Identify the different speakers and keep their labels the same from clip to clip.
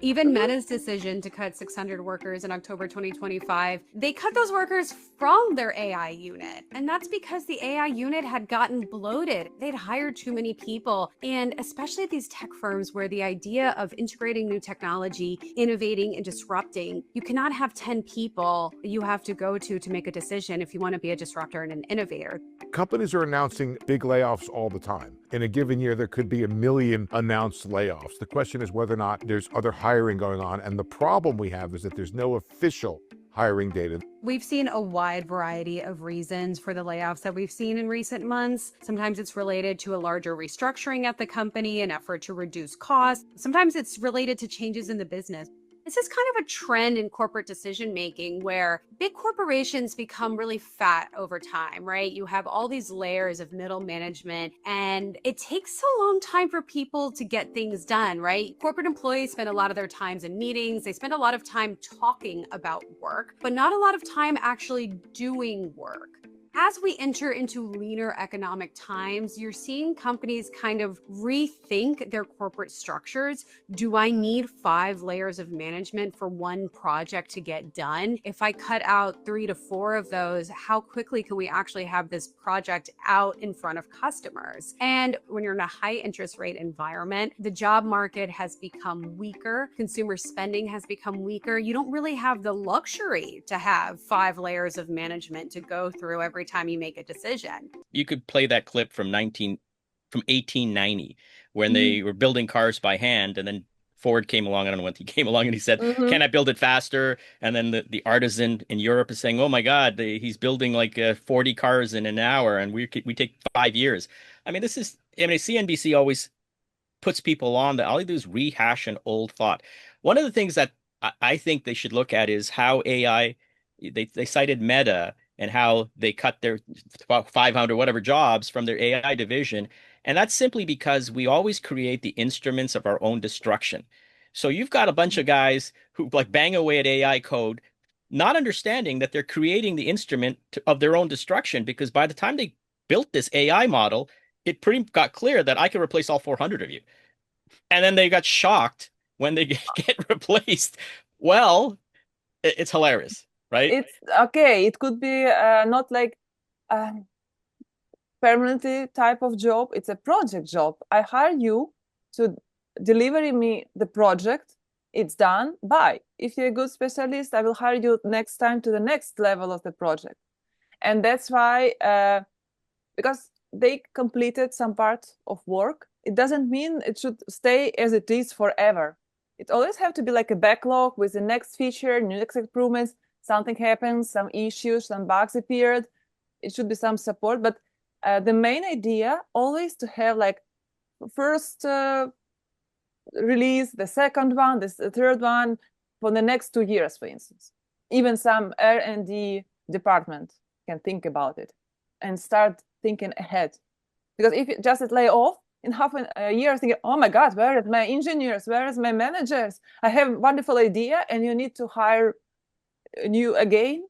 Speaker 1: Even Meta's decision to cut 600 workers in October 2025, they cut those workers from their AI unit. And that's because the AI unit had gotten bloated. They'd hired too many people. And especially at these tech firms where the idea of integrating new technology, innovating, and disrupting, you cannot have 10 people you have to go to make a decision if you want to be a disruptor and an innovator.
Speaker 2: Companies are announcing big layoffs all the time. In a given year, there could be 1 million announced layoffs. The question is whether or not there's other hiring going on. And the problem we have is that there's no official hiring data.
Speaker 1: We've seen a wide variety of reasons for the layoffs that we've seen in recent months. Sometimes it's related to a larger restructuring at the company, an effort to reduce costs. Sometimes it's related to changes in the business. This is kind of a trend in corporate decision making where big corporations become really fat over time, right? You have all these layers of middle management, and it takes a long time for people to get things done, right? Corporate employees spend a lot of their times in meetings. They spend a lot of time talking about work, but not a lot of time actually doing work. As we enter into leaner economic times, you're seeing companies kind of rethink their corporate structures. Do I need 5 layers of management for one project to get done? If I cut out 3 to 4 of those, how quickly can we actually have this project out in front of customers? And when you're in a high interest rate environment, the job market has become weaker. Consumer spending has become weaker. You don't really have the luxury to have 5 layers of management to go through every time you make a decision.
Speaker 3: You could play that clip from 1890 when they were building cars by hand, and then Ford came along. I don't know when he came along, and he said, "Can I build it faster?" And then the artisan in Europe is saying, "Oh my God, he's building like 40 cars in an hour, and we take 5 years." I mean, CNBC always puts people on that all they do is rehash an old thought. One of the things that I think they should look at is how AI, they cited Meta and how they cut their about 500 whatever jobs from their AI division. And that's simply because we always create the instruments of our own destruction. So you've got a bunch of guys who like bang away at AI code, not understanding that they're creating the instrument of their own destruction, because by the time they built this AI model, it pretty got clear that I can replace all 400 of you. And then they got shocked when they get replaced. Well, it's hilarious, right?
Speaker 4: It's okay. It could be not like a permanently type of job. It's a project job. I hire you to deliver me the project. It's done. Bye. If you're a good specialist, I will hire you next time to the next level of the project. And that's why, because they completed some part of work, it doesn't mean it should stay as it is forever. It always have to be like a backlog with the next feature, new next improvements. Something happens, some issues, some bugs appeared. It should be some support. But the main idea always to have like first release, the second one, the third one for the next 2 years, for instance. Even some R&D department can think about it and start thinking ahead. Because if you just lay off in half a year, thinking, oh my God, where are my engineers? Where are my managers? I have a wonderful idea, and you need to hire new again.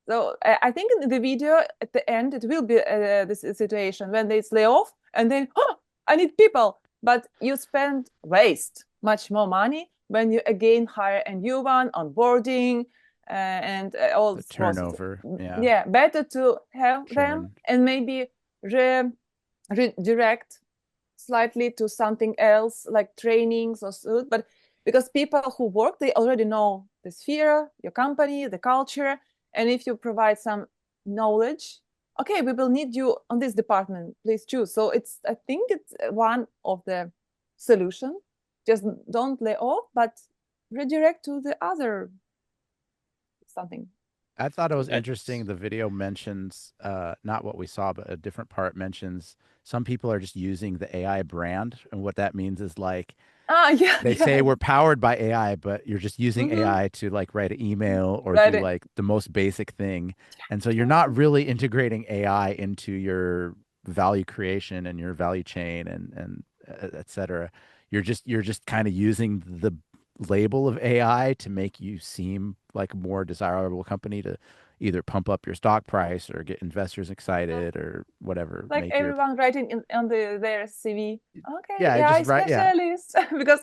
Speaker 4: So I think in the video at the end, it will be this situation when it's lay off and then, oh, I need people. But you waste much more money when you again hire a new one, onboarding, and all
Speaker 5: the turnover.
Speaker 4: Yeah, better to have them and maybe redirect slightly to something else like trainings or so. But because people who work, they already know the sphere, your company, the culture. And if you provide some knowledge, okay, we will need you on this department, please choose. So I think it's one of the solution. Just don't lay off, but redirect to the other something.
Speaker 5: I thought it was interesting. The video mentions, not what we saw, but a different part mentions some people are just using the AI brand. And what that means is like, they say we're powered by AI, but you're just using AI to like write an email or do like the most basic thing. And so you're not really integrating AI into your value creation and your value chain and et cetera. You're just kind of using the label of AI to make you seem like a more desirable company to either pump up your stock price or get investors excited or whatever.
Speaker 4: Like everyone writing on their CV. Okay,
Speaker 5: yeah, just write,
Speaker 4: specialist.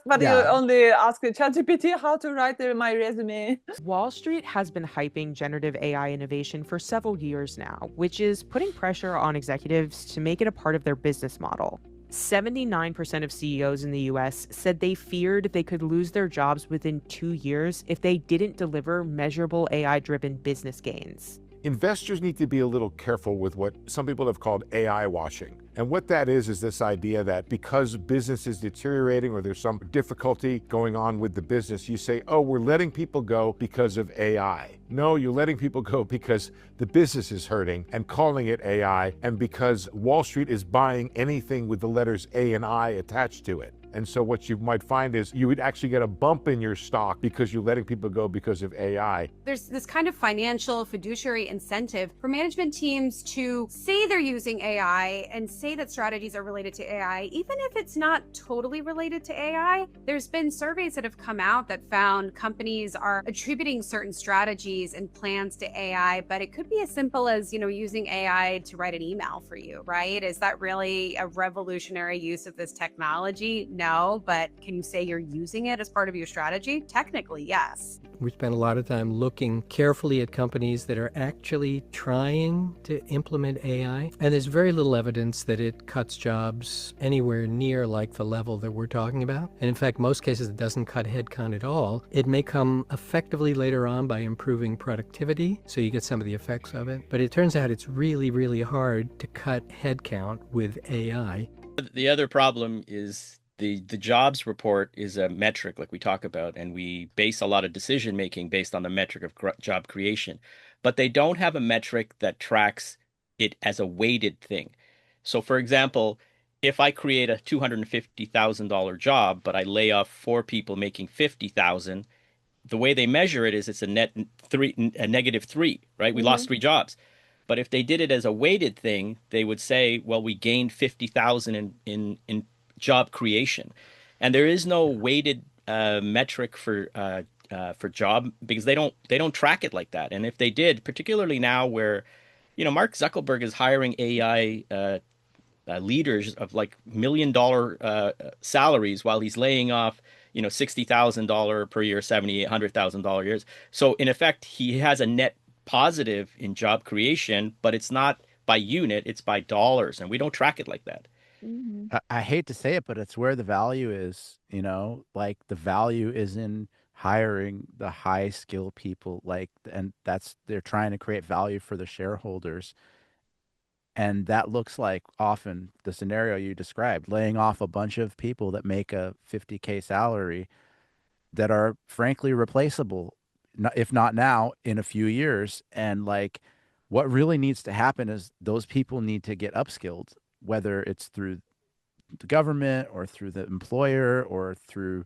Speaker 4: But you
Speaker 5: Yeah.
Speaker 4: only ask ChatGPT how to write my resume.
Speaker 6: Wall Street has been hyping generative AI innovation for several years now, which is putting pressure on executives to make it a part of their business model. 79% of CEOs in the US said they feared they could lose their jobs within 2 years if they didn't deliver measurable AI-driven business gains.
Speaker 2: Investors need to be a little careful with what some people have called AI washing. And what that is this idea that because business is deteriorating or there's some difficulty going on with the business, you say, oh, we're letting people go because of AI. No, you're letting people go because the business is hurting and calling it AI, and because Wall Street is buying anything with the letters A and I attached to it. And so what you might find is you would actually get a bump in your stock because you're letting people go because of AI.
Speaker 1: There's this kind of financial fiduciary incentive for management teams to say they're using AI and say that strategies are related to AI, even if it's not totally related to AI. There's been surveys that have come out that found companies are attributing certain strategies and plans to AI, but it could be as simple as, using AI to write an email for you, right? Is that really a revolutionary use of this technology? No, but can you say you're using it as part of your strategy? Technically, yes.
Speaker 7: We spend a lot of time looking carefully at companies that are actually trying to implement AI, and there's very little evidence that it cuts jobs anywhere near like the level that we're talking about. And in fact, most cases it doesn't cut headcount at all. It may come effectively later on by improving productivity, so you get some of the effects of it. But it turns out it's really, really hard to cut headcount with AI.
Speaker 3: The other problem is the jobs report is a metric like we talk about, and we base a lot of decision making based on the metric of job creation, but they don't have a metric that tracks it as a weighted thing. So for example, if I create a $250,000 job, but I lay off 4 people making 50,000, the way they measure it is it's a -3, right? We lost 3 jobs. But if they did it as a weighted thing, they would say, well, we gained 50,000 in job creation, and there is no weighted metric for job, because they don't track it like that. And if they did, particularly now where Mark Zuckerberg is hiring AI leaders of like $1 million salaries while he's laying off $60,000 per year, $70,000-$100,000 years. So in effect, he has a net positive in job creation, but it's not by unit, it's by dollars, and we don't track it like that.
Speaker 5: I hate to say it, but it's where the value is, like the value is in hiring the high skill people, and they're trying to create value for the shareholders. And that looks like often the scenario you described, laying off a bunch of people that make a 50K salary that are frankly replaceable, if not now, in a few years. And what really needs to happen is those people need to get upskilled, whether it's through the government or through the employer or through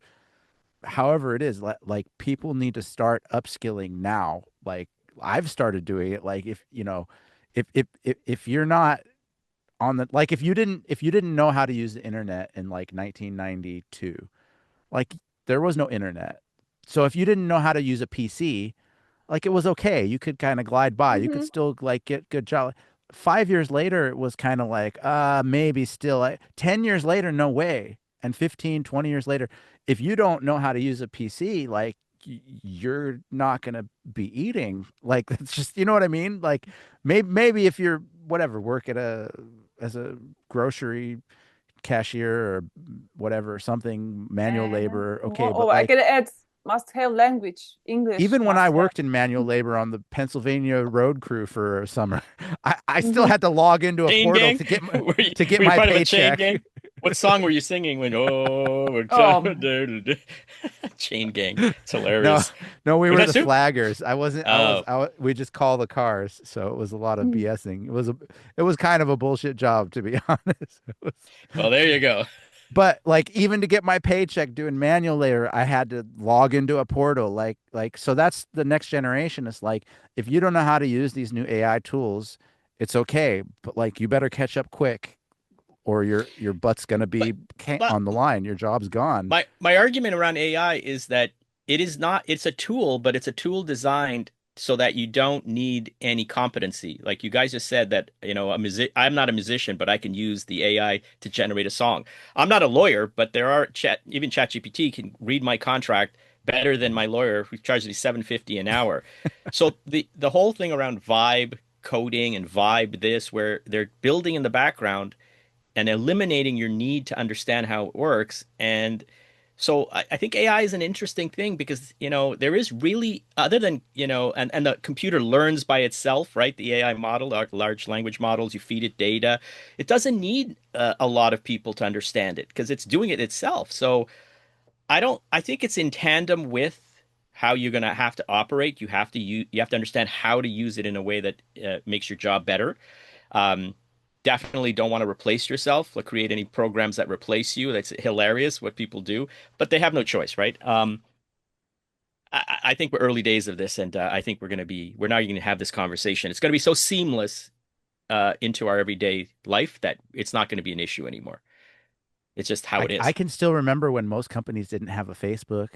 Speaker 5: however it is. Like people need to start upskilling now. Like I've started doing it. Like if you're not on the, if you didn't know how to use the internet in 1992, there was no internet. So if you didn't know how to use a PC, it was okay. You could kind of glide by. You could still get good job. 5 years later, it was kind of maybe still. 10 years later, no way. And 15, 20 years later, if you don't know how to use a PC, you're not going to be eating. It's just, you know what I mean? Maybe if you're work as a grocery cashier or whatever, something, manual labor. Okay. But
Speaker 4: I can add must have language, English.
Speaker 5: Even when I worked in manual labor on the Pennsylvania road crew for a summer, I still had to log into a
Speaker 3: Chain
Speaker 5: portal
Speaker 3: gang?
Speaker 5: to get
Speaker 3: Were you
Speaker 5: my
Speaker 3: part of a
Speaker 5: paycheck.
Speaker 3: chain gang? What song were you singing when Chain gang? It's hilarious.
Speaker 5: No, we were the
Speaker 3: soup?
Speaker 5: flaggers. We just call the cars, so it was a lot of BSing. It was kind of a bullshit job, to be honest.
Speaker 3: Well, there you go.
Speaker 5: But even to get my paycheck doing manual labor, I had to log into a portal. So that's the next generation. It's if you don't know how to use these new AI tools, it's okay, but you better catch up quick, or your butt's gonna be on the line. Your job's gone.
Speaker 3: My argument around AI is that it is not, it's a tool, but it's a tool designed so that you don't need any competency. Like you guys just said that, I'm not a musician, but I can use the AI to generate a song. I'm not a lawyer, but there are even ChatGPT can read my contract better than my lawyer who charges me $7.50 an hour. So the whole thing around vibe coding and vibe this, where they're building in the background and eliminating your need to understand how it works. And so I think AI is an interesting thing because, there is really, other than, and the computer learns by itself, right? The AI model, large language models, you feed it data. It doesn't need a lot of people to understand it because it's doing it itself. So I think it's in tandem with how you're going to have to operate. You have to understand how to use it in a way that makes your job better. Um, Definitely don't want to replace yourself, like create any programs that replace you. That's hilarious what people do, but they have no choice, right? I think we're early days of this, and I think we're now going to have this conversation. It's going to be so seamless into our everyday life that it's not going to be an issue anymore. It's just how it is.
Speaker 5: I can still remember when most companies didn't have a Facebook,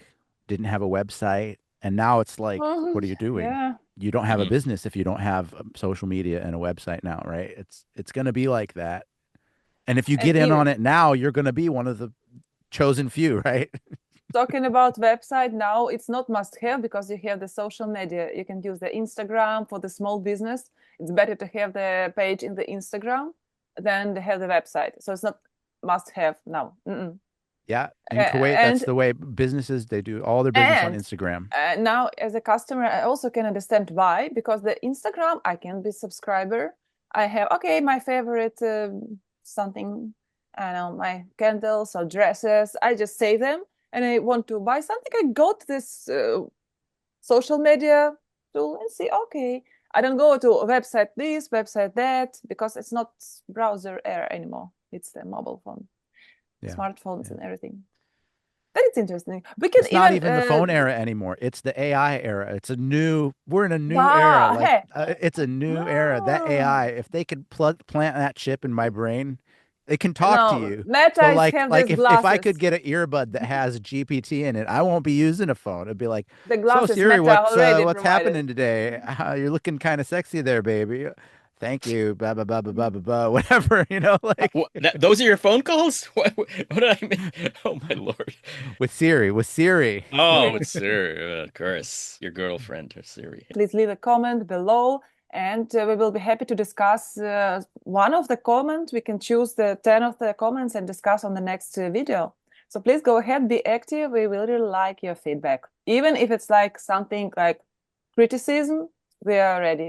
Speaker 5: didn't have a website, and now it's like, what are you doing?
Speaker 4: Yeah.
Speaker 5: You don't have a business if you don't have social media and a website now, right? It's going to be like that. And if you get in on it now, you're going to be one of the chosen few, right?
Speaker 4: Talking about website now, it's not must have because you have the social media. You can use the Instagram for the small business. It's better to have the page in the Instagram than to have the website. So it's not must have now.
Speaker 5: Yeah, in Kuwait, that's the way businesses, they do all their business on Instagram.
Speaker 4: Now, as a customer, I also can understand why, because the Instagram, I can be subscriber. I have, my favorite something, I don't know, my candles or dresses. I just save them and I want to buy something. I go to this social media tool and see, I don't go to a website this, website that, because it's not browser era anymore. It's the mobile phone. Smartphones and everything. That is interesting.
Speaker 5: It's not even the phone era anymore. It's the AI era. We're in a new era. Like it's a new era. That AI, if they could plant that chip in my brain, it can talk to you.
Speaker 4: So
Speaker 5: like if I could get an earbud that has GPT in it, I won't be using a phone. It'd be like, so Siri, what's happening today? You're looking kind of sexy there, baby. Thank you, blah, blah, blah, blah, blah, blah, blah, whatever, like.
Speaker 3: Those are your phone calls? What did I mean? Oh, my Lord.
Speaker 5: With Siri.
Speaker 3: Oh, with Siri, of course. Your girlfriend, or Siri.
Speaker 4: Please leave a comment below, and we will be happy to discuss one of the comments. We can choose the 10 of the comments and discuss on the next video. So please go ahead, be active. We will really like your feedback. Even if it's like something like criticism, we are ready.